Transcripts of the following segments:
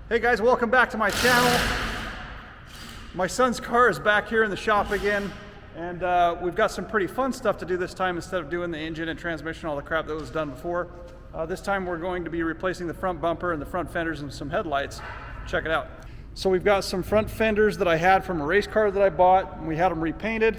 Hey guys, welcome back to my channel. My son's car is back here in the shop again, and we've got some pretty fun stuff to do this time instead of doing the engine and transmission, all the crap that was done before. This time we're going to be replacing the front bumper and the front fenders and some headlights. Check it out. So we've got some front fenders that I had from a race car that I bought, and we had them repainted.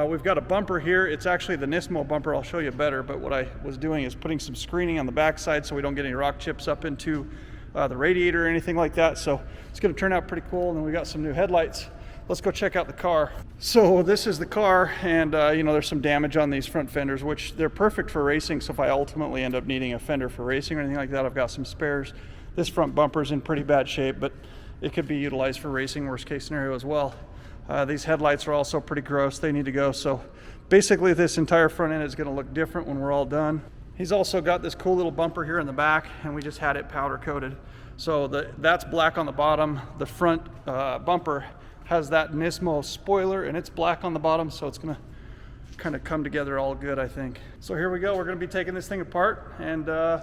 We've got a bumper here. It's actually the Nismo bumper. I'll show you better, but what I was doing is putting some screening on the backside so we don't get any rock chips up into the radiator or anything like that. So it's going to turn out pretty cool. And then we got some new headlights. Let's go check out the car. So this is the car, and you know, there's some damage on these front fenders, which they're perfect for racing. So if I ultimately end up needing a fender for racing or anything like that, I've got some spares. This front bumper's in pretty bad shape, but it could be utilized for racing, worst case scenario as well. These headlights are also pretty gross. They need to go. So basically this entire front end is going to look different when we're all done. He's also got this cool little bumper here in the back, and we just had it powder coated. So that's black on the bottom. The front bumper has that Nismo spoiler, and it's black on the bottom, so it's going to kind of come together all good, I think. So here we go. We're going to be taking this thing apart, and I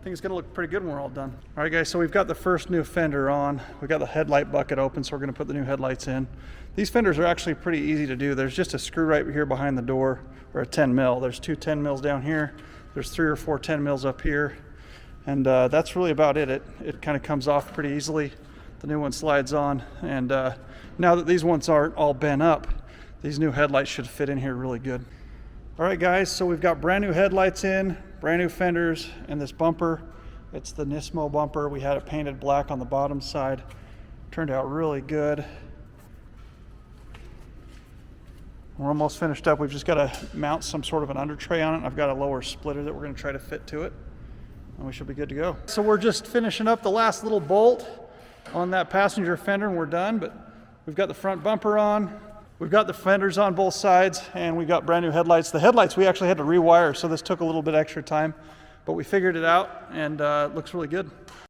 think it's going to look pretty good when we're all done. All right, guys, so we've got the first new fender on. We've got the headlight bucket open, so we're going to put the new headlights in. These fenders are actually pretty easy to do. There's just a screw right here behind the door, or a 10 mil. There's two 10 mils down here. There's 3 or 4 10 mils up here. And that's really about it. It kind of comes off pretty easily. The new one slides on. And now that these ones aren't all bent up, these new headlights should fit in here really good. All right, guys, so we've got brand new headlights in, brand new fenders, and this bumper. It's the Nismo bumper. We had it painted black on the bottom side. Turned out really good. We're almost finished up. We've just got to mount some sort of an under tray on it. I've got a lower splitter that we're going to try to fit to it, and we should be good to go. So we're just finishing up the last little bolt on that passenger fender, and we're done. But we've got the front bumper on. We've got the fenders on both sides, and we got brand new headlights. The headlights we actually had to rewire, so this took a little bit extra time, but we figured it out, and it looks really good.